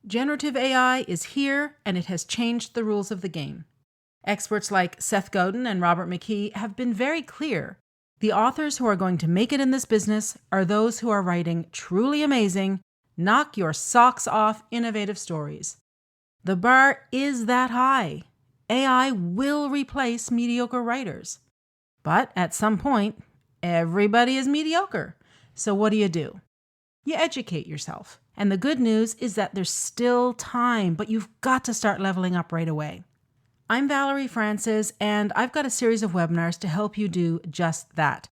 Generative AI is here, and it has changed the rules of the game. Experts like Seth Godin and Robert McKee have been very clear. The authors who are going to make it in this business are those who are writing truly amazing, knock your socks off innovative stories. The bar is that high. AI will replace mediocre writers. But at some point, everybody is mediocre. So what do? You educate yourself. And the good news is that there's still time, but you've got to start leveling up right away. I'm Valerie Francis, and I've got a series of webinars to help you do just that.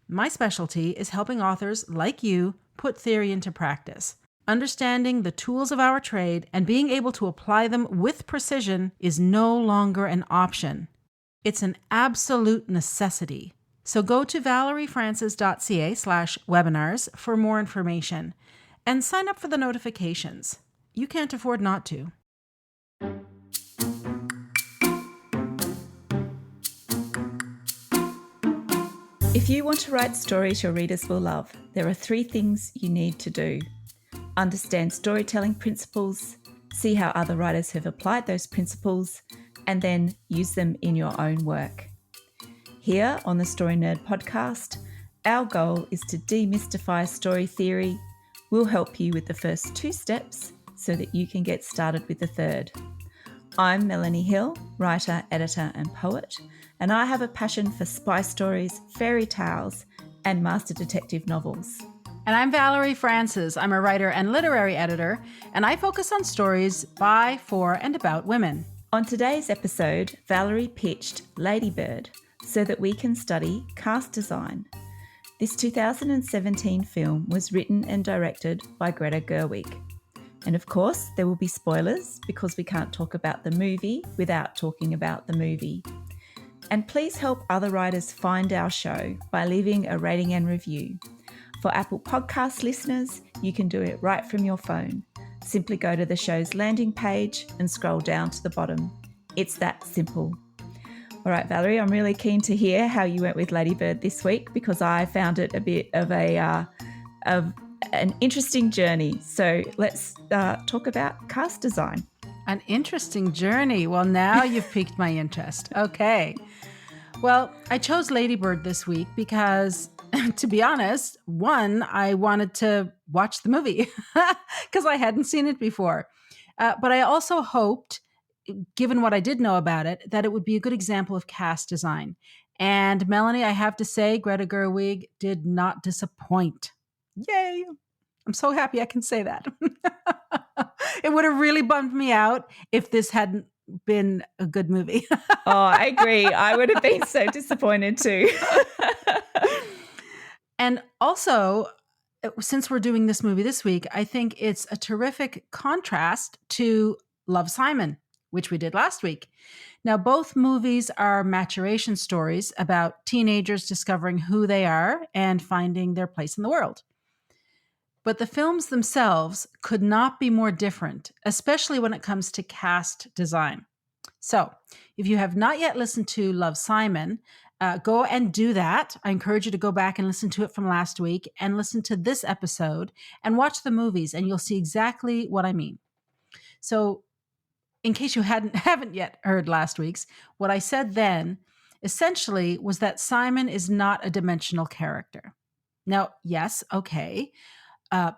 My specialty is helping authors like you put theory into practice. Understanding the tools of our trade and being able to apply them with precision is no longer an option. It's an absolute necessity. So go to valeriefrancis.ca/webinars for more information and sign up for the notifications. You can't afford not to. If you want to write stories your readers will love, there are 3 things you need to do. Understand storytelling principles, see how other writers have applied those principles, and then use them in your own work. Here on the Story Nerd podcast, our goal is to demystify story theory. We'll help you with the first 2 steps so that you can get started with the third. I'm Melanie Hill, writer, editor, and poet, and I have a passion for spy stories, fairy tales, and master detective novels. And I'm Valerie Francis. I'm a writer and literary editor, and I focus on stories by, for, and about women. On today's episode, Valerie pitched Lady Bird so that we can study cast design. This 2017 film was written and directed by Greta Gerwig. And of course, there will be spoilers because we can't talk about the movie without talking about the movie. And please help other writers find our show by leaving a rating and review. For Apple Podcast listeners, you can do it right from your phone. Simply go to the show's landing page and scroll down to the bottom. It's that simple. All right, Valerie, I'm really keen to hear how you went with Lady Bird this week because I found it a bit of an interesting journey. So let's talk about cast design. An interesting journey. Well, now you've piqued my interest. Okay. Well, I chose Lady Bird this week because, to be honest, one, I wanted to watch the movie because I hadn't seen it before. But I also hoped, given what I did know about it, that it would be a good example of cast design. And Melanie, I have to say, Greta Gerwig did not disappoint. Yay! I'm so happy I can say that. It would have really bummed me out if this hadn't been a good movie. Oh, I agree. I would have been so disappointed too. And also, since we're doing this movie this week, I think it's a terrific contrast to Love, Simon, which we did last week. Now, both movies are maturation stories about teenagers discovering who they are and finding their place in the world. But the films themselves could not be more different, especially when it comes to cast design. So, if you have not yet listened to Love, Simon, go and do that. I encourage you to go back and listen to it from last week and listen to this episode and watch the movies, and you'll see exactly what I mean. So, in case you haven't yet heard last week's, what I said then essentially was that Simon is not a dimensional character. Now, yes, okay.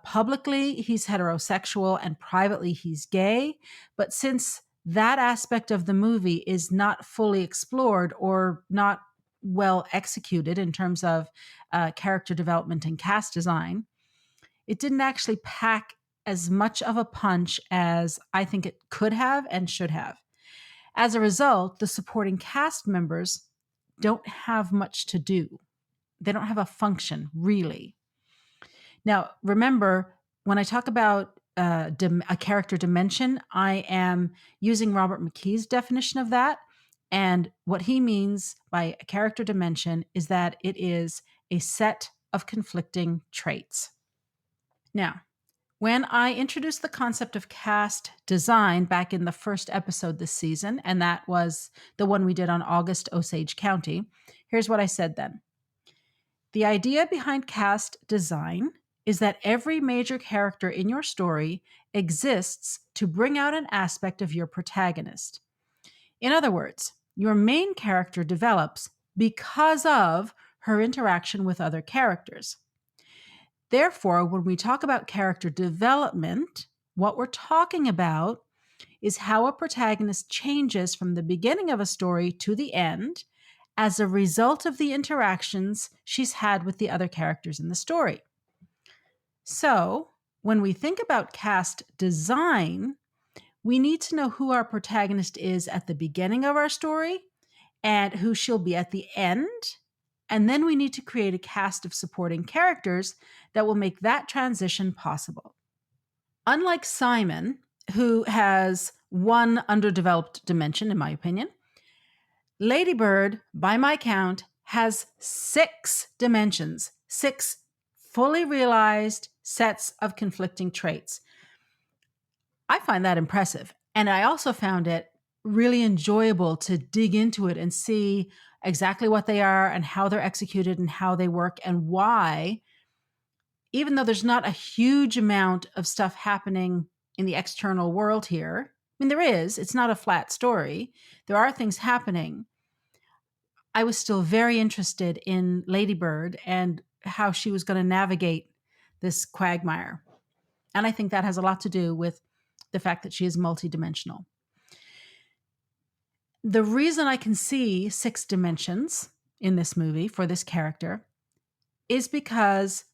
Publicly, he's heterosexual and privately, he's gay. But since that aspect of the movie is not fully explored or not well executed in terms of character development and cast design, it didn't actually pack as much of a punch as I think it could have and should have. As a result, the supporting cast members don't have much to do. They don't have a function, really. Now, remember, when I talk about a character dimension, I am using Robert McKee's definition of that. And what he means by a character dimension is that it is a set of conflicting traits. Now, when I introduced the concept of cast design back in the first episode this season, and that was the one we did on August Osage County, here's what I said then. The idea behind cast design is that every major character in your story exists to bring out an aspect of your protagonist. In other words, your main character develops because of her interaction with other characters. Therefore, when we talk about character development, what we're talking about is how a protagonist changes from the beginning of a story to the end as a result of the interactions she's had with the other characters in the story. So, when we think about cast design, we need to know who our protagonist is at the beginning of our story and who she'll be at the end. And then we need to create a cast of supporting characters that will make that transition possible. Unlike Simon, who has one underdeveloped dimension, in my opinion, Ladybird, by my count, has 6 dimensions, 6 fully realized sets of conflicting traits. I find that impressive. And I also found it really enjoyable to dig into it and see exactly what they are and how they're executed and how they work and why, even though there's not a huge amount of stuff happening in the external world here. I mean, there is, it's not a flat story. There are things happening. I was still very interested in Ladybird and how she was going to navigate this quagmire. And I think that has a lot to do with the fact that she is multidimensional. The reason I can see 6 dimensions in this movie for this character is because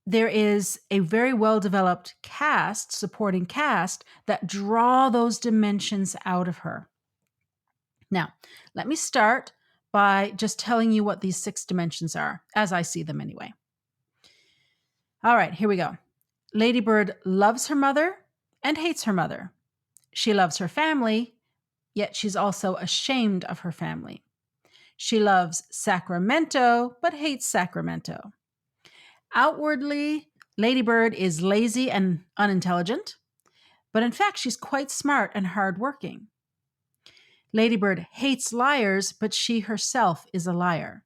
there is a very well developed cast, supporting cast, that draw those dimensions out of her. Now, let me start by just telling you what these 6 dimensions are, as I see them anyway. All right, here we go. Ladybird loves her mother and hates her mother. She loves her family, yet she's also ashamed of her family. She loves Sacramento, but hates Sacramento. Outwardly, Ladybird is lazy and unintelligent, but in fact, she's quite smart and hardworking. Ladybird hates liars, but she herself is a liar.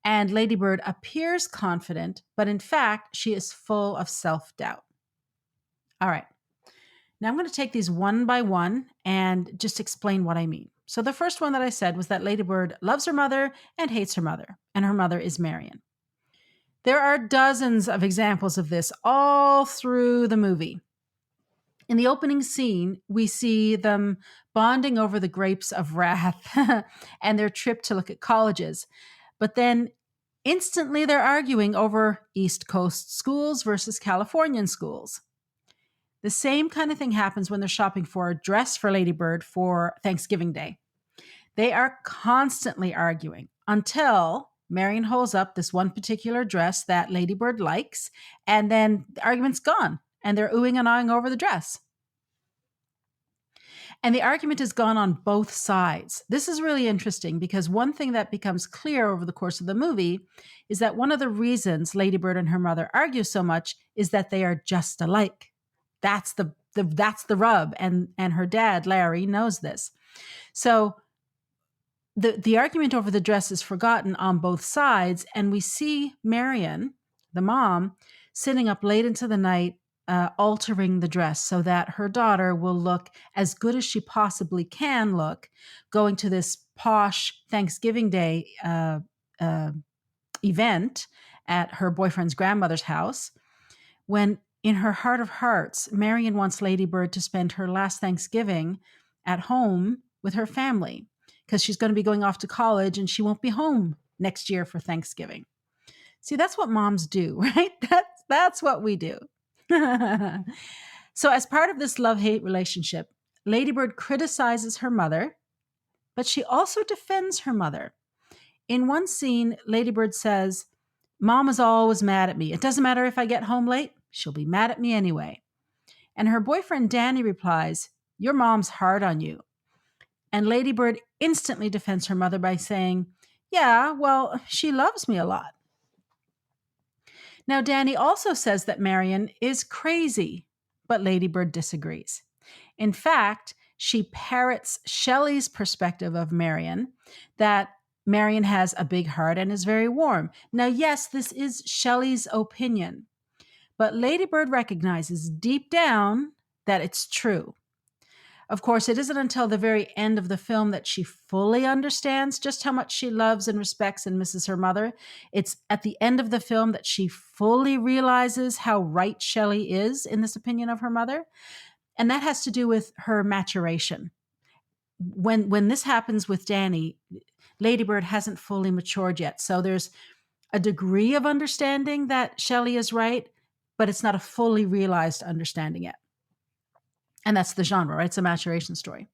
And Ladybird appears confident, but in fact, she is full of self-doubt. All right. Now I'm going to take these one by one and just explain what I mean. So the first one that I said was that Ladybird loves her mother and hates her mother, and her mother is Marion. There are dozens of examples of this all through the movie. In the opening scene, we see them bonding over the grapes of wrath and their trip to look at colleges. But then instantly they're arguing over East Coast schools versus Californian schools. The same kind of thing happens when they're shopping for a dress for Ladybird for Thanksgiving Day. They are constantly arguing until Marion holds up this one particular dress that Ladybird likes, and then the argument's gone, and they're oohing and ahhing over the dress. And the argument has gone on both sides. This is really interesting because one thing that becomes clear over the course of the movie is that one of the reasons Ladybird and her mother argue so much is that they are just alike. That's the rub, and her dad Larry knows this. So the argument over the dress is forgotten on both sides, and we see Marion, the mom, sitting up late into the night, altering the dress so that her daughter will look as good as she possibly can look, going to this posh Thanksgiving Day event at her boyfriend's grandmother's house, when in her heart of hearts, Marion wants Ladybird to spend her last Thanksgiving at home with her family, because she's going to be going off to college and she won't be home next year for Thanksgiving. See, that's what moms do, right? That's what we do. So as part of this love-hate relationship, Ladybird criticizes her mother, but she also defends her mother. In one scene, Ladybird says, "Mom is always mad at me. It doesn't matter if I get home late. She'll be mad at me anyway." And her boyfriend Danny replies, "Your mom's hard on you." And Ladybird instantly defends her mother by saying, "Yeah, well, she loves me a lot." Now, Danny also says that Marion is crazy, but Ladybird disagrees. In fact, she parrots Shelley's perspective of Marion, that Marion has a big heart and is very warm. Now, yes, this is Shelley's opinion, but Lady Bird recognizes deep down that it's true. Of course, it isn't until the very end of the film that she fully understands just how much she loves and respects and misses her mother. It's at the end of the film that she fully realizes how right Shelley is in this opinion of her mother. And that has to do with her maturation. When this happens with Danny, Lady Bird hasn't fully matured yet. So there's a degree of understanding that Shelley is right, but it's not a fully realized understanding yet. And that's the genre, right? It's a maturation story.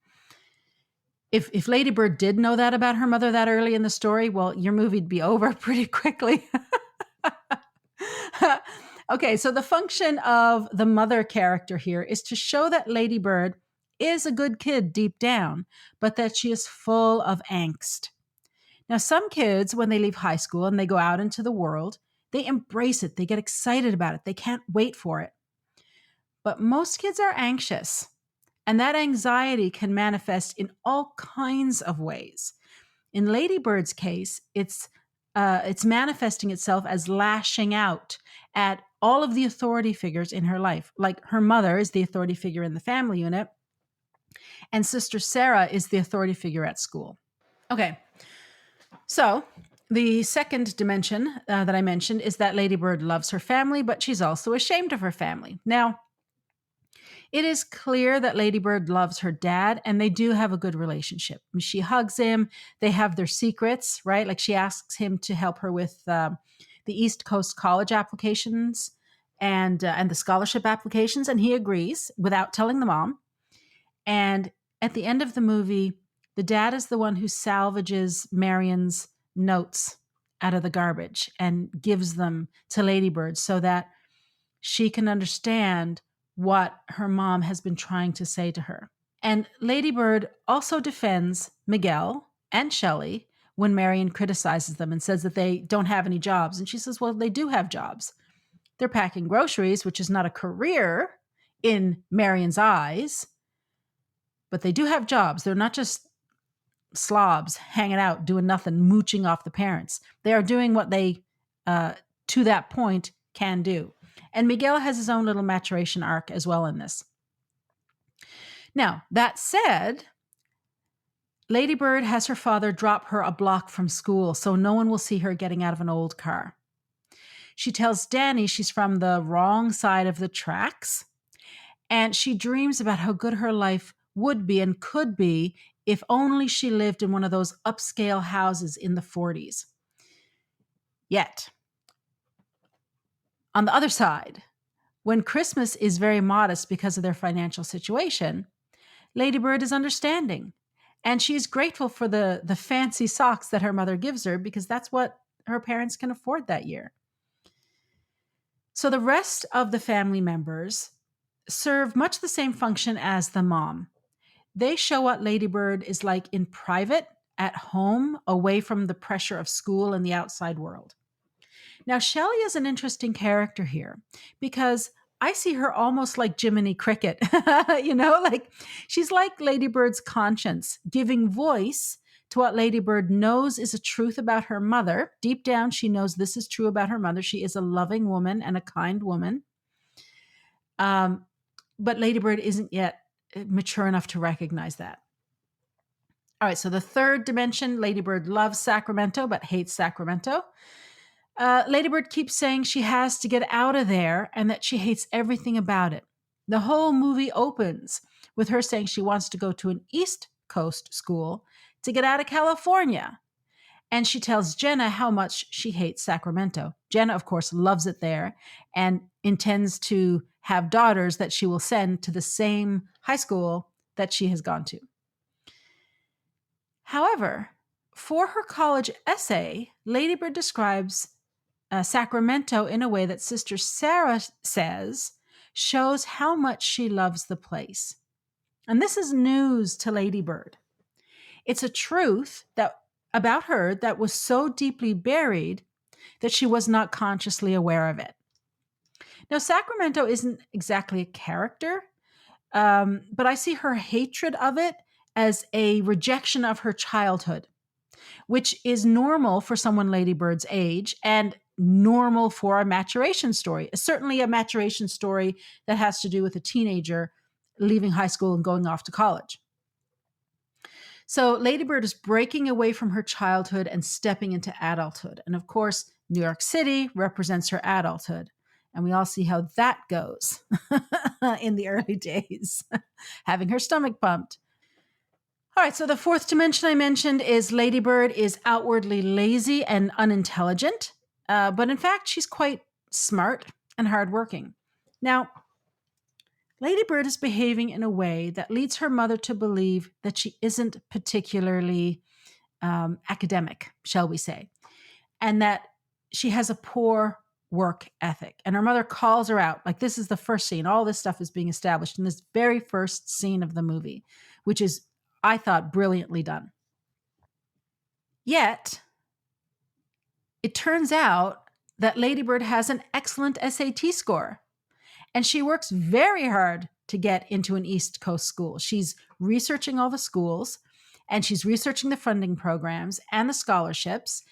If Lady Bird did know that about her mother that early in the story, well, your movie'd be over pretty quickly. Okay, so the function of the mother character here is to show that Lady Bird is a good kid deep down, but that she is full of angst. Now, some kids, when they leave high school and they go out into the world, they embrace it. They get excited about it. They can't wait for it. But most kids are anxious, and that anxiety can manifest in all kinds of ways. In Lady Bird's case, it's manifesting itself as lashing out at all of the authority figures in her life. Like her mother is the authority figure in the family unit, and Sister Sarah is the authority figure at school. Okay, so the second dimension that I mentioned is that Lady Bird loves her family, but she's also ashamed of her family. Now, it is clear that Lady Bird loves her dad, and they do have a good relationship. She hugs him. They have their secrets, right? Like she asks him to help her with the East Coast college applications and the scholarship applications, and he agrees without telling the mom. And at the end of the movie, the dad is the one who salvages Marion's notes out of the garbage and gives them to Lady Bird so that she can understand what her mom has been trying to say to her. And Lady Bird also defends Miguel and Shelley when Marion criticizes them and says that they don't have any jobs. And she says, well, they do have jobs. They're packing groceries, which is not a career in Marion's eyes, but they do have jobs. They're not just slobs hanging out, doing nothing, mooching off the parents. They are doing what they, to that point, can do. And Miguel has his own little maturation arc as well in this. Now, that said, Lady Bird has her father drop her a block from school so no one will see her getting out of an old car. She tells Danny she's from the wrong side of the tracks, and she dreams about how good her life would be and could be if only she lived in one of those upscale houses in the 40s. Yet, on the other side, when Christmas is very modest because of their financial situation, Lady Bird is understanding. And she's grateful for the fancy socks that her mother gives her because that's what her parents can afford that year. So the rest of the family members serve much the same function as the mom. They show what Lady Bird is like in private, at home, away from the pressure of school and the outside world. Now, Shelley is an interesting character here because I see her almost like Jiminy Cricket, like she's like Lady Bird's conscience, giving voice to what Lady Bird knows is a truth about her mother. Deep down, she knows this is true about her mother. She is a loving woman and a kind woman. But Lady Bird isn't yet mature enough to recognize that. All right, so the third dimension, Lady Bird loves Sacramento but hates Sacramento. Lady Bird keeps saying she has to get out of there and that she hates everything about it. The whole movie opens with her saying she wants to go to an East Coast school to get out of California. And she tells Jenna how much she hates Sacramento. Jenna, of course, loves it there and intends to have daughters that she will send to the same high school that she has gone to. However, for her college essay, Lady Bird describes Sacramento in a way that Sister Sarah says shows how much she loves the place. And this is news to Lady Bird. It's a truth that about her that was so deeply buried that she was not consciously aware of it. Now, Sacramento isn't exactly a character, but I see her hatred of it as a rejection of her childhood. which is normal for someone Lady Bird's age and normal for a maturation story. Certainly a maturation story that has to do with a teenager leaving high school and going off to college. So Lady Bird is breaking away from her childhood and stepping into adulthood. And of course, New York City represents her adulthood. And we all see how that goes in the early days, having her stomach pumped. All right, so the fourth dimension I mentioned is Lady Bird is outwardly lazy and unintelligent, but in fact, she's quite smart and hardworking. Now, Lady Bird is behaving in a way that leads her mother to believe that she isn't particularly academic, shall we say, and that she has a poor work ethic. And her mother calls her out. Like, this is the first scene. All this stuff is being established in this very first scene of the movie, which is, I thought, brilliantly done. Yet, it turns out that Lady Bird has an excellent SAT score. And she works very hard to get into an East Coast school. She's researching all the schools, and she's researching the funding programs and the scholarships,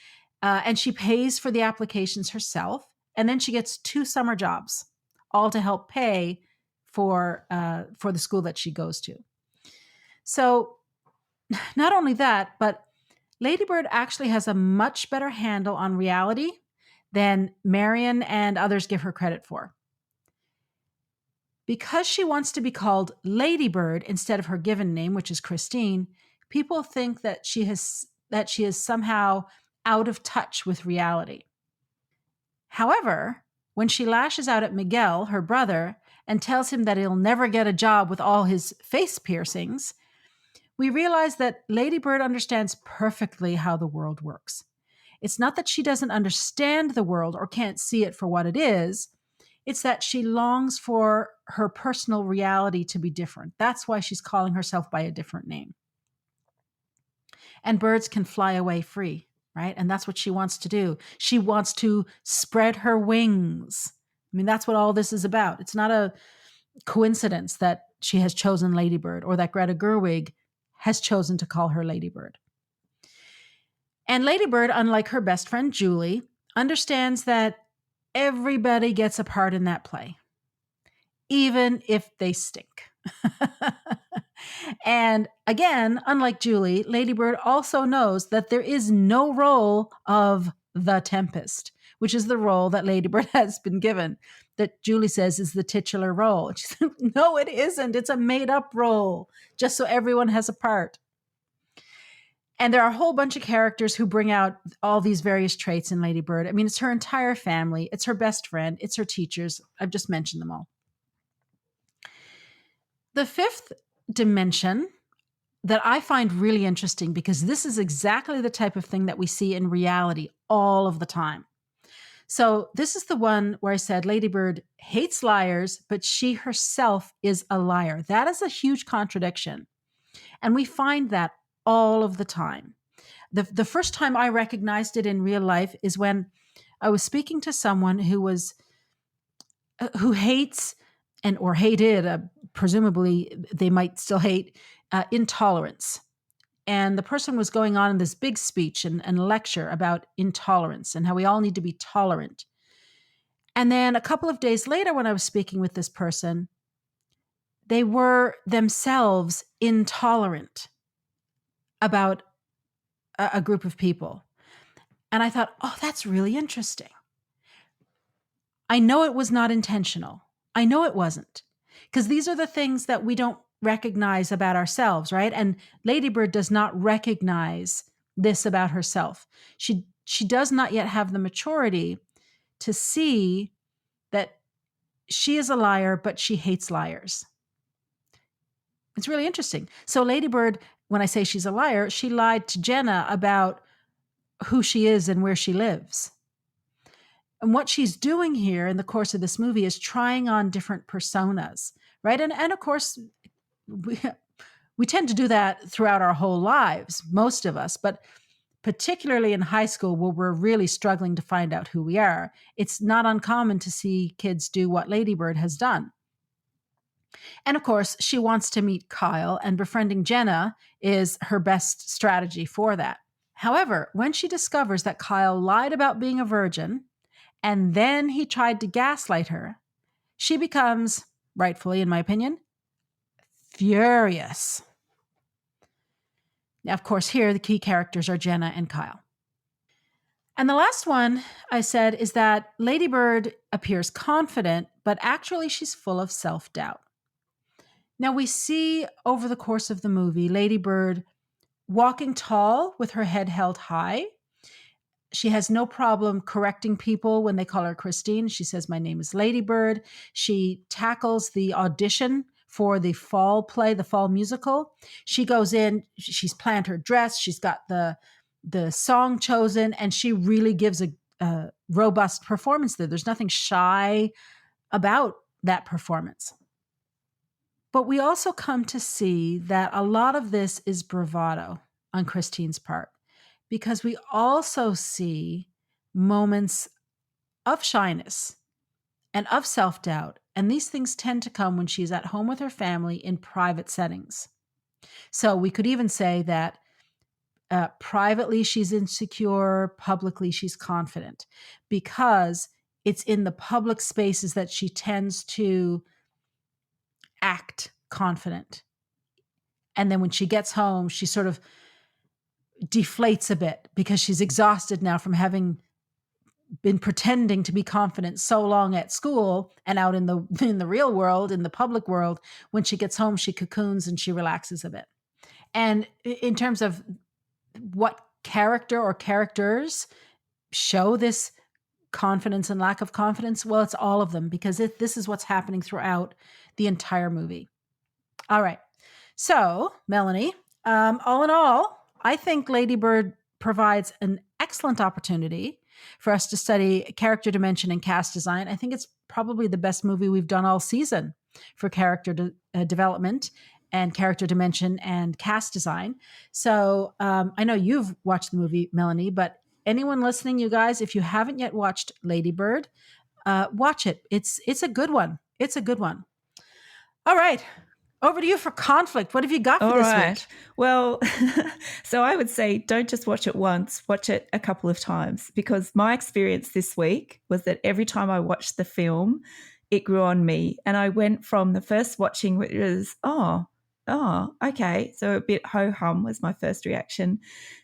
and she pays for the applications herself. And then she gets 2 summer jobs, all to help pay for the school that she goes to. So not only that, but Lady Bird actually has a much better handle on reality than Marion and others give her credit for. Because she wants to be called Lady Bird instead of her given name, which is Christine, people think that she is somehow out of touch with reality. However, when she lashes out at Miguel, her brother, and tells him that he'll never get a job with all his face piercings, we realize that Lady Bird understands perfectly how the world works. It's not that she doesn't understand the world or can't see it for what it is. It's that she longs for her personal reality to be different. That's why she's calling herself by a different name. And birds can fly away free, right? And that's what she wants to do. She wants to spread her wings. I mean, that's what all this is about. It's not a coincidence that she has chosen Lady Bird or that Greta Gerwig has chosen to call her Lady Bird. And Lady Bird, unlike her best friend Julie, understands that everybody gets a part in that play, even if they stink. And again, unlike Julie, Lady Bird also knows that there is no role of the Tempest, which is the role that Lady Bird has been given, that Julie says is the titular role. She said, no, it isn't. It's a made-up role, just so everyone has a part. And there are a whole bunch of characters who bring out all these various traits in Lady Bird. I mean, it's her entire family. It's her best friend. It's her teachers. I've just mentioned them all. The fifth dimension that I find really interesting, because this is exactly the type of thing that we see in reality all of the time. So this is the one where I said Lady Bird hates liars, but she herself is a liar. That is a huge contradiction. And we find that all of the time. The first time I recognized it in real life is when I was speaking to someone who hates or hated, presumably they might still hate, intolerance. And the person was going on in this big speech and lecture about intolerance and how we all need to be tolerant. And then a couple of days later, when I was speaking with this person, they were themselves intolerant about a group of people. And I thought, oh, that's really interesting. I know it was not intentional. I know it wasn't. Because these are the things that we don't recognize about ourselves, right? And Lady Bird does not recognize this about herself. She does not yet have the maturity to see that she is a liar, but she hates liars. It's really interesting. So Lady Bird, when I say she's a liar, she lied to Jenna about who she is and where she lives. And what she's doing here in the course of this movie is trying on different personas, right? And of course, we tend to do that throughout our whole lives, most of us, but particularly in high school where we're really struggling to find out who we are, it's not uncommon to see kids do what Lady Bird has done. And of course, she wants to meet Kyle, and befriending Jenna is her best strategy for that. However, when she discovers that Kyle lied about being a virgin and then he tried to gaslight her, she becomes, rightfully in my opinion, furious. Now, of course, here the key characters are Jenna and Kyle. And the last one I said is that Lady Bird appears confident, but actually she's full of self-doubt. Now, we see over the course of the movie Lady Bird walking tall with her head held high. She has no problem correcting people when they call her Christine. She says, "My name is Lady Bird." She tackles the audition for the fall play, the fall musical. She goes in, she's planned her dress, she's got the song chosen, and she really gives a robust performance there. There's nothing shy about that performance. But we also come to see that a lot of this is bravado on Christine's part, because we also see moments of shyness and of self-doubt, and these things tend to come when she's at home with her family in private settings. So we could even say that privately she's insecure, publicly she's confident, because it's in the public spaces that she tends to act confident. And then when she gets home, she sort of deflates a bit because she's exhausted now from having been pretending to be confident so long at school and out in the real world, in the public world. When she gets home, she cocoons and she relaxes a bit. And in terms of what character or characters show this confidence and lack of confidence, well, it's all of them, because this is what's happening throughout the entire movie. All right. So, Melanie, all in all, I think Lady Bird provides an excellent opportunity for us to study character dimension and cast design. I think it's probably the best movie we've done all season for character development and character dimension and cast design. So I know you've watched the movie, Melanie, but anyone listening, you guys, if you haven't yet watched Lady Bird, watch it. It's a good one. It's a good one. All right. Over to you for conflict. What have you got for this week? Well, so I would say don't just watch it once, watch it a couple of times, because my experience this week was that every time I watched the film, it grew on me. And I went from the first watching, which was, oh, okay. So a bit ho-hum was my first reaction.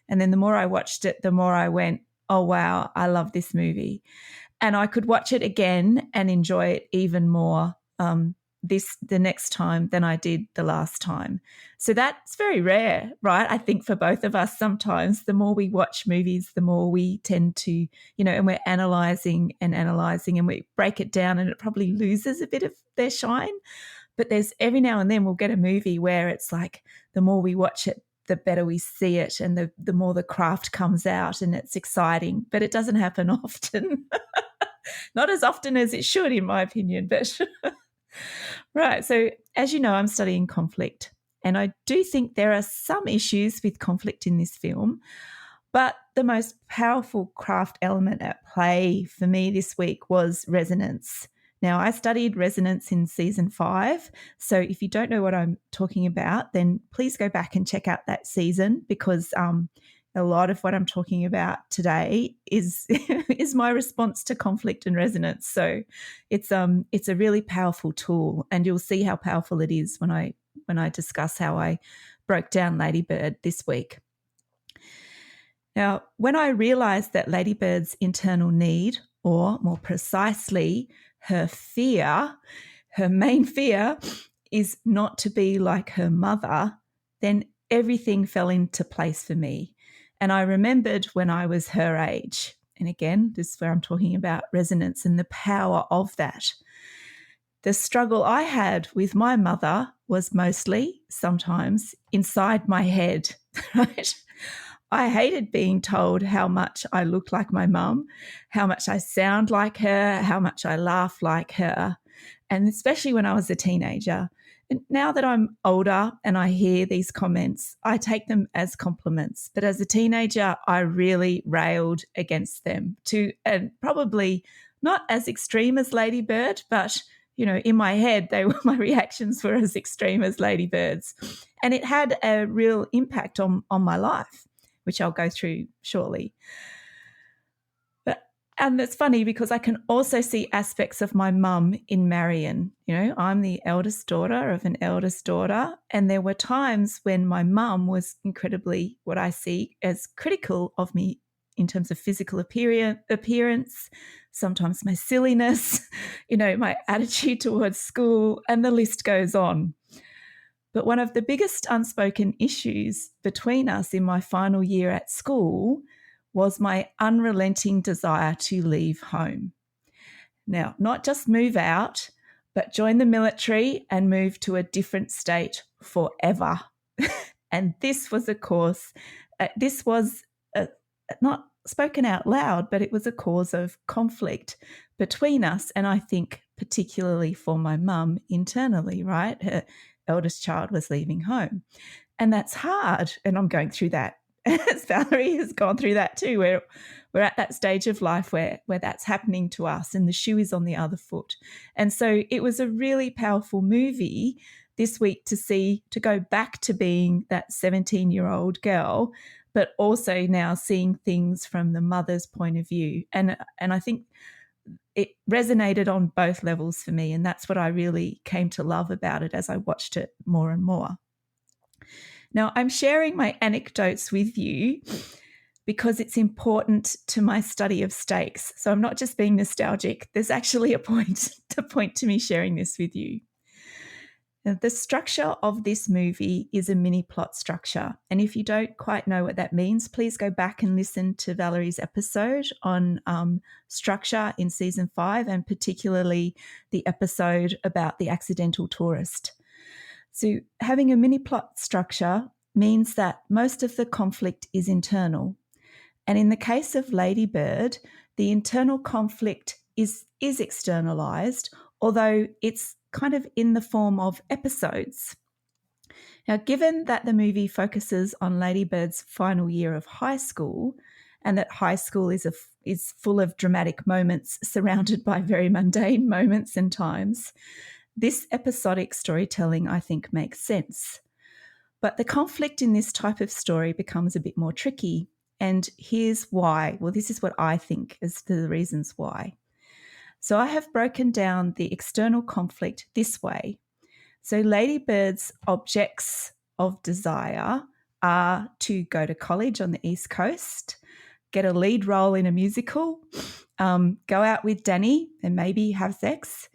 And then the more I watched it, the more I went, oh, wow, I love this movie. And I could watch it again and enjoy it even more the next time than I did the last time. So that's very rare, right? I think for both of us, sometimes the more we watch movies, the more we tend to, and we're analysing and we break it down and it probably loses a bit of their shine. But there's every now and then we'll get a movie where it's like the more we watch it, the better we see it and the more the craft comes out and it's exciting. But it doesn't happen often. Not as often as it should, in my opinion, but right. So as you know, I'm studying conflict, and I do think there are some issues with conflict in this film, but the most powerful craft element at play for me this week was resonance. Now, I studied resonance in season 5, so if you don't know what I'm talking about, then please go back and check out that season, because a lot of what I'm talking about today is is my response to conflict and resonance. So it's a really powerful tool, and you'll see how powerful it is when I discuss how I broke down Lady Bird this week. Now, when I realized that Lady Bird's internal need, or more precisely, her fear, her main fear is not to be like her mother, then everything fell into place for me. And I remembered when I was her age. And again, this is where I'm talking about resonance and the power of that. The struggle I had with my mother was mostly, sometimes, inside my head, right? I hated being told how much I looked like my mum, how much I sound like her, how much I laugh like her, and especially when I was a teenager. And now that I'm older and I hear these comments, I take them as compliments. But as a teenager, I really railed against them and probably not as extreme as Lady Bird, but in my head, my reactions were as extreme as Lady Bird's. And it had a real impact on my life. which I'll go through shortly. And it's funny because I can also see aspects of my mum in Marion. You know, I'm the eldest daughter of an eldest daughter. And there were times when my mum was incredibly, what I see as critical of me in terms of physical appearance, sometimes my silliness, you know, my attitude towards school, and the list goes on. But one of the biggest unspoken issues between us in my final year at school was my unrelenting desire to leave home. Now, not just move out, but join the military and move to a different state forever. And this was, of course, not spoken out loud, but it was a cause of conflict between us. And I think particularly for my mum internally, right? Her eldest child was leaving home. And that's hard. And I'm going through that. As Valerie has gone through that too, where we're at that stage of life where that's happening to us and the shoe is on the other foot. And so it was a really powerful movie this week to go back to being that 17-year-old girl, but also now seeing things from the mother's point of view. And I think it resonated on both levels for me. And that's what I really came to love about it as I watched it more and more. Now, I'm sharing my anecdotes with you because it's important to my study of stakes. So I'm not just being nostalgic. There's actually a point to me sharing this with you. Now, the structure of this movie is a mini plot structure. And if you don't quite know what that means, please go back and listen to Valerie's episode on structure in season 5, and particularly the episode about the accidental tourist. So having a mini plot structure means that most of the conflict is internal. And in the case of Lady Bird, the internal conflict is externalized, although it's kind of in the form of episodes. Now, given that the movie focuses on Lady Bird's final year of high school, and that high school is full of dramatic moments surrounded by very mundane moments and times, this episodic storytelling, I think, makes sense. But the conflict in this type of story becomes a bit more tricky. And here's why. Well, this is what I think is the reasons why. So I have broken down the external conflict this way. So Lady Bird's objects of desire are to go to college on the East Coast, get a lead role in a musical, go out with Danny and maybe have sex,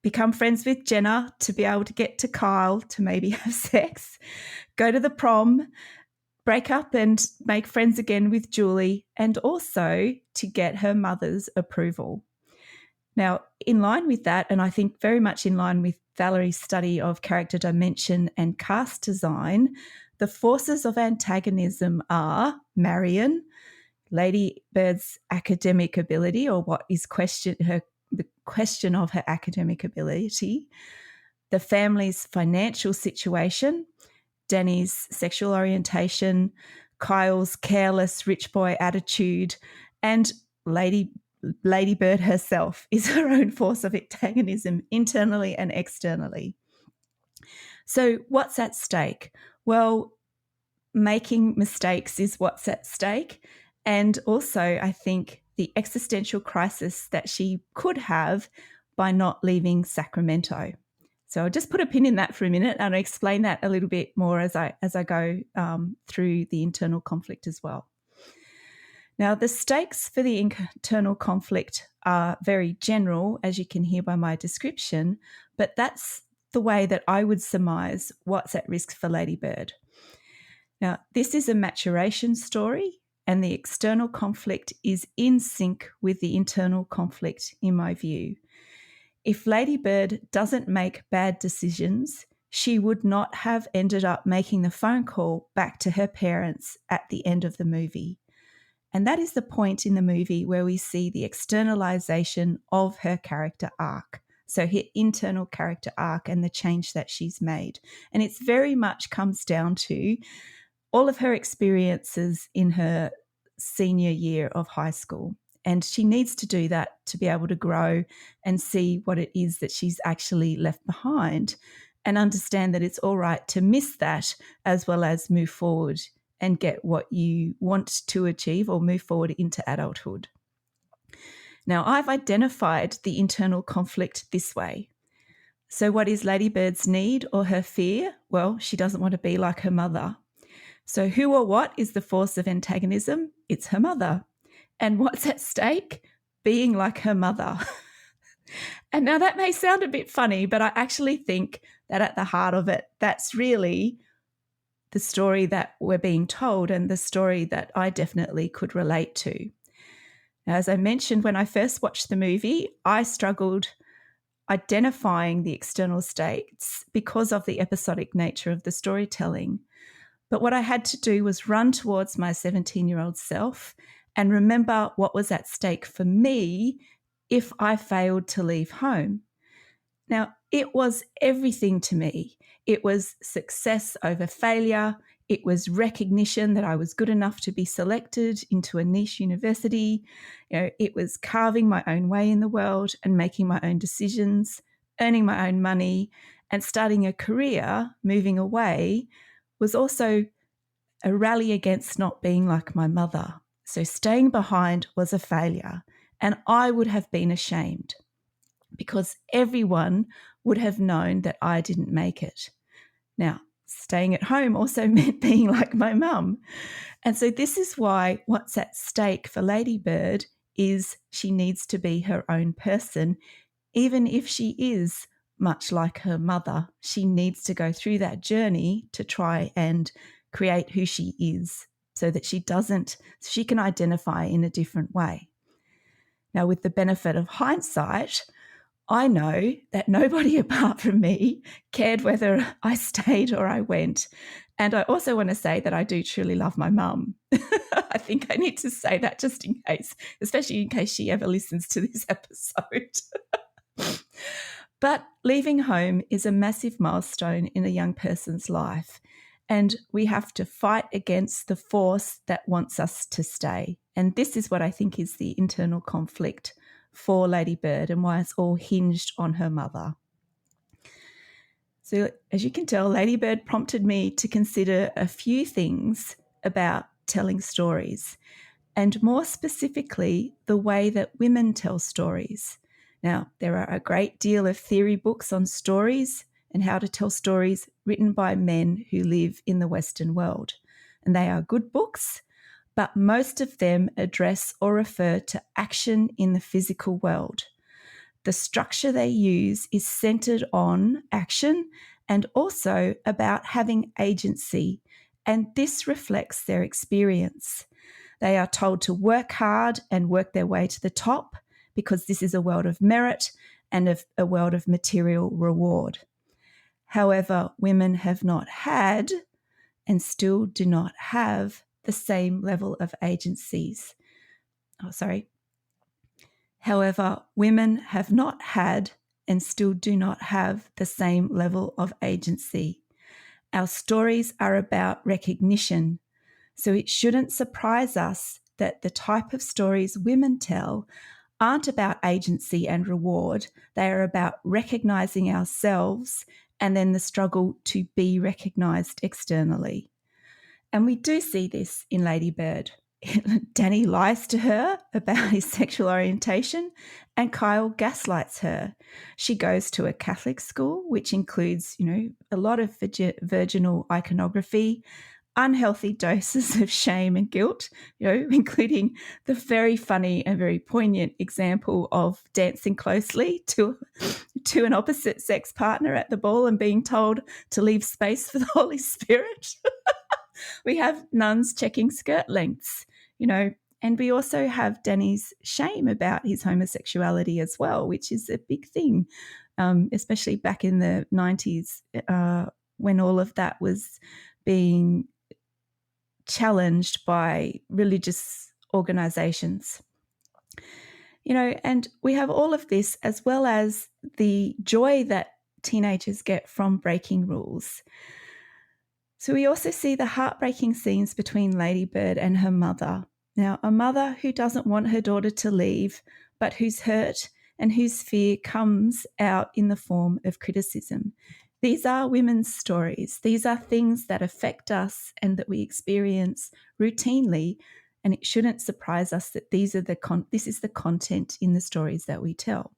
become friends with Jenna to be able to get to Kyle to maybe have sex, go to the prom, break up and make friends again with Julie, and also to get her mother's approval. Now, in line with that, and I think very much in line with Valerie's study of character dimension and cast design, the forces of antagonism are Marion, Lady Bird's academic ability, or what is the question of her academic ability, the family's financial situation, Danny's sexual orientation, Kyle's careless rich boy attitude, and Lady Bird herself is her own force of antagonism internally and externally. So what's at stake? Well, making mistakes is what's at stake. And also, I think the existential crisis that she could have by not leaving Sacramento. So I'll just put a pin in that for a minute and I'll explain that a little bit more as I go through the internal conflict as well. Now, the stakes for the internal conflict are very general, as you can hear by my description, but that's the way that I would surmise what's at risk for Lady Bird. Now, this is a maturation story, and the external conflict is in sync with the internal conflict, in my view. If Lady Bird doesn't make bad decisions, she would not have ended up making the phone call back to her parents at the end of the movie. And that is the point in the movie where we see the externalization of her character arc. So her internal character arc and the change that she's made. And it's very much comes down to all of her experiences in her senior year of high school. And she needs to do that to be able to grow and see what it is that she's actually left behind and understand that it's all right to miss that as well as move forward and get what you want to achieve or move forward into adulthood. Now, I've identified the internal conflict this way. So what is Lady Bird's need or her fear? Well, she doesn't want to be like her mother. So who or what is the force of antagonism? It's her mother. And what's at stake? Being like her mother. And now that may sound a bit funny, but I actually think that at the heart of it, that's really the story that we're being told and the story that I definitely could relate to. Now, as I mentioned, when I first watched the movie, I struggled identifying the external states because of the episodic nature of the storytelling. But what I had to do was run towards my 17-year-old self and remember what was at stake for me if I failed to leave home. Now, it was everything to me. It was success over failure. It was recognition that I was good enough to be selected into a niche university. It was carving my own way in the world and making my own decisions, earning my own money, and starting a career, moving away, was also a rally against not being like my mother. So staying behind was a failure, and I would have been ashamed because everyone would have known that I didn't make it. Now, staying at home also meant being like my mum. And so this is why what's at stake for Lady Bird is she needs to be her own person, even if she is much like her mother. She needs to go through that journey to try and create who she is so that she can identify in a different way. Now, with the benefit of hindsight, I know that nobody apart from me cared whether I stayed or I went. And I also want to say that I do truly love my mum. I think I need to say that just in case, especially in case she ever listens to this episode. But leaving home is a massive milestone in a young person's life. And we have to fight against the force that wants us to stay. And this is what I think is the internal conflict for Lady Bird and why it's all hinged on her mother. So as you can tell, Lady Bird prompted me to consider a few things about telling stories, and more specifically, the way that women tell stories. Now, there are a great deal of theory books on stories and how to tell stories written by men who live in the Western world. And they are good books, but most of them address or refer to action in the physical world. The structure they use is centered on action and also about having agency, and this reflects their experience. They are told to work hard and work their way to the top because this is a world of merit and a world of material reward. However, women have not had and still do not have the same level of agencies. However, women have not had and still do not have the same level of agency. Our stories are about recognition, so it shouldn't surprise us that the type of stories women tell aren't about agency and reward. They are about recognizing ourselves and then the struggle to be recognized externally. And we do see this in Lady Bird. Danny lies to her about his sexual orientation, and Kyle gaslights her. She goes to a Catholic school, which includes, a lot of virginal iconography, unhealthy doses of shame and guilt, including the very funny and very poignant example of dancing closely to an opposite sex partner at the ball and being told to leave space for the Holy Spirit. We have nuns checking skirt lengths, and we also have Danny's shame about his homosexuality as well, which is a big thing, especially back in the 90s when all of that was being challenged by religious organizations. And we have all of this as well as the joy that teenagers get from breaking rules. So we also see the heartbreaking scenes between Lady Bird and her mother. Now, a mother who doesn't want her daughter to leave, but who's hurt and whose fear comes out in the form of criticism. These are women's stories. These are things that affect us and that we experience routinely. And it shouldn't surprise us that this is the content in the stories that we tell.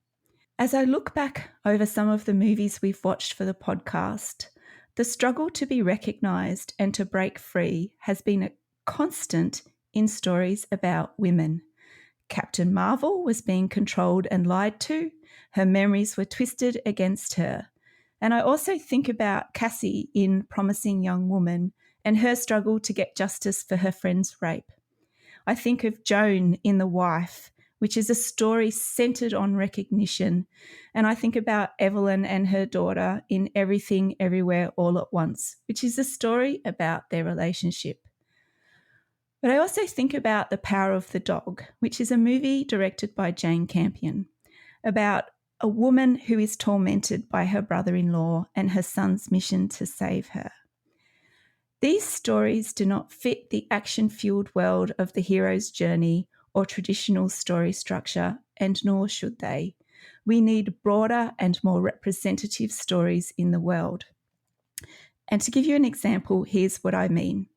As I look back over some of the movies we've watched for the podcast, the struggle to be recognised and to break free has been a constant in stories about women. Captain Marvel was being controlled and lied to. Her memories were twisted against her. And I also think about Cassie in Promising Young Woman and her struggle to get justice for her friend's rape. I think of Joan in The Wife, which is a story centered on recognition. And I think about Evelyn and her daughter in Everything, Everywhere, All at Once, which is a story about their relationship. But I also think about The Power of the Dog, which is a movie directed by Jane Campion about a woman who is tormented by her brother-in-law and her son's mission to save her. These stories do not fit the action-fueled world of the hero's journey or traditional story structure, and nor should they. We need broader and more representative stories in the world. And to give you an example, here's what I mean.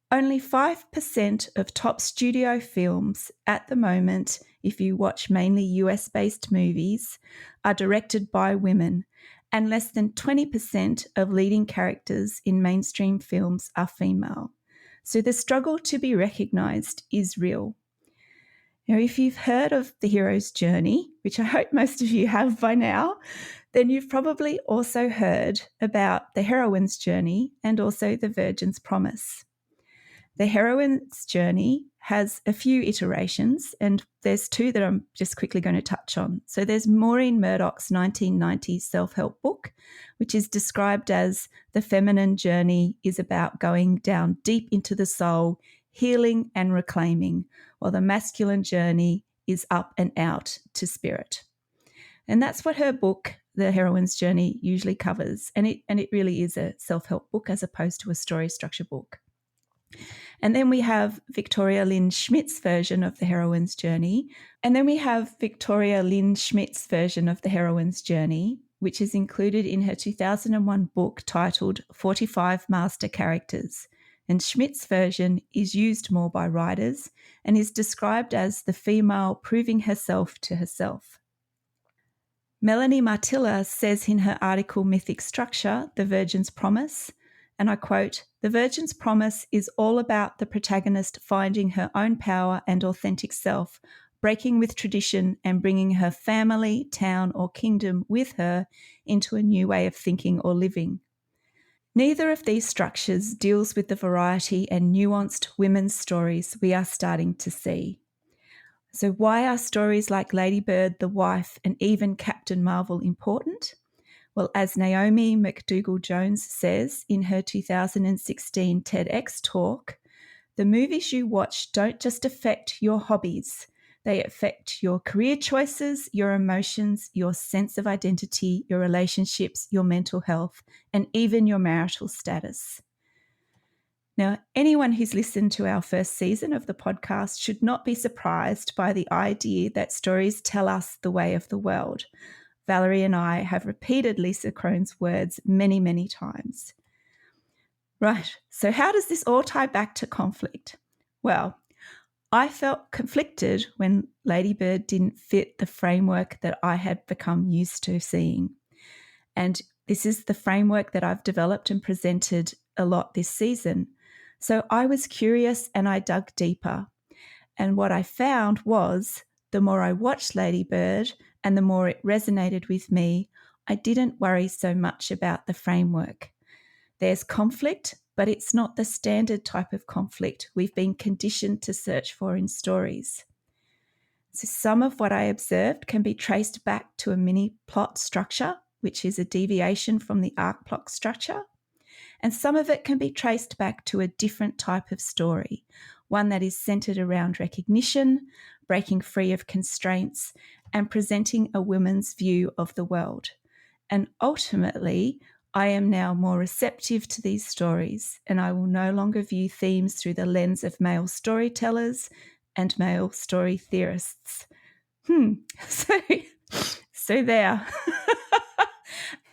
Only 5% of top studio films at the moment, if you watch mainly US-based movies, are directed by women, and less than 20% of leading characters in mainstream films are female. So the struggle to be recognised is real. Now, if you've heard of the hero's journey, which I hope most of you have by now, then you've probably also heard about the heroine's journey and also the virgin's promise. The heroine's journey has a few iterations, and there's two that I'm just quickly going to touch on. So there's Maureen Murdoch's 1990 self-help book, which is described as the feminine journey is about going down deep into the soul, healing and reclaiming, while the masculine journey is up and out to spirit. And that's what her book, The Heroine's Journey, usually covers. And it really is a self-help book as opposed to a story structure book. And then we have Victoria Lynn Schmidt's version of The Heroine's Journey. Which is included in her 2001 book titled 45 Master Characters. And Schmidt's version is used more by writers and is described as the female proving herself to herself. Melanie Martilla says in her article Mythic Structure, The Virgin's Promise, and I quote, "The Virgin's Promise is all about the protagonist finding her own power and authentic self, breaking with tradition and bringing her family, town, or kingdom with her into a new way of thinking or living." Neither of these structures deals with the variety and nuanced women's stories we are starting to see. So why are stories like Lady Bird, The Wife, and even Captain Marvel important? Well, as Naomi McDougall-Jones says in her 2016 TEDx talk, the movies you watch don't just affect your hobbies. They affect your career choices, your emotions, your sense of identity, your relationships, your mental health, and even your marital status. Now, anyone who's listened to our first season of the podcast should not be surprised by the idea that stories tell us the way of the world. Valerie and I have repeated Lisa Crone's words many, many times. Right, so how does this all tie back to conflict? Well, I felt conflicted when Lady Bird didn't fit the framework that I had become used to seeing. And this is the framework that I've developed and presented a lot this season. So I was curious and I dug deeper. And what I found was the more I watched Lady Bird and the more it resonated with me, I didn't worry so much about the framework. There's conflict, but it's not the standard type of conflict we've been conditioned to search for in stories. So some of what I observed can be traced back to a mini plot structure, which is a deviation from the arc plot structure. And some of it can be traced back to a different type of story, one that is centered around recognition, breaking free of constraints, and presenting a woman's view of the world. And ultimately, I am now more receptive to these stories, and I will no longer view themes through the lens of male storytellers and male story theorists. So there.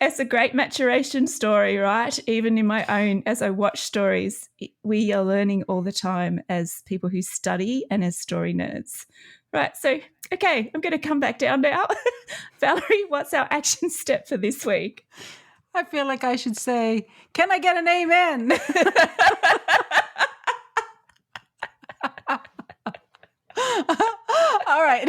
It's a great maturation story, right? Even in my own, as I watch stories, we are learning all the time as people who study and as story nerds. Right. So, okay, I'm going to come back down now. Valerie, what's our action step for this week? I feel like I should say, can I get an amen? All right.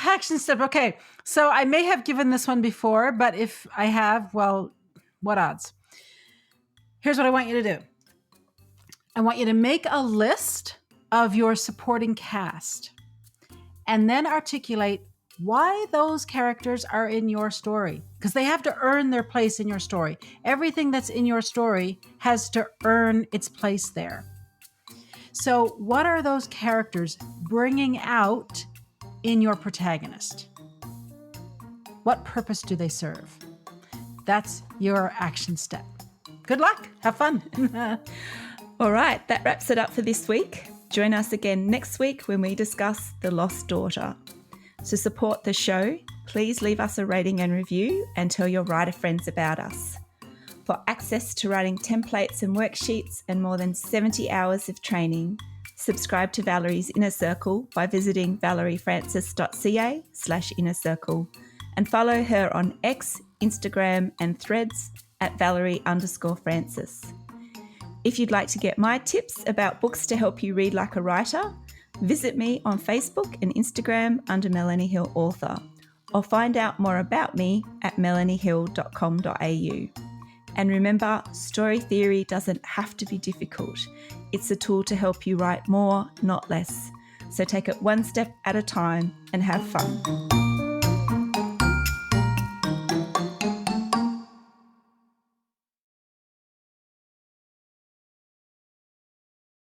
Action step. Okay. So I may have given this one before, but if I have, well, what odds? Here's what I want you to do. I want you to make a list of your supporting cast and then articulate why those characters are in your story, because they have to earn their place in your story. Everything that's in your story has to earn its place there. So what are those characters bringing out in your protagonist? What purpose do they serve? That's your action step. Good luck. Have fun. All right, that wraps it up for this week. Join us again next week when we discuss The Lost Daughter. To support the show, please leave us a rating and review and tell your writer friends about us. For access to writing templates and worksheets and more than 70 hours of training, subscribe to Valerie's Inner Circle by visiting valeriefrancis.ca/inner circle and follow her on X, Instagram and Threads at Valerie_Francis. If you'd like to get my tips about books to help you read like a writer, visit me on Facebook and Instagram under Melanie Hill Author, or find out more about me at melaniehill.com.au. And remember, story theory doesn't have to be difficult. It's a tool to help you write more, not less. So take it one step at a time and have fun.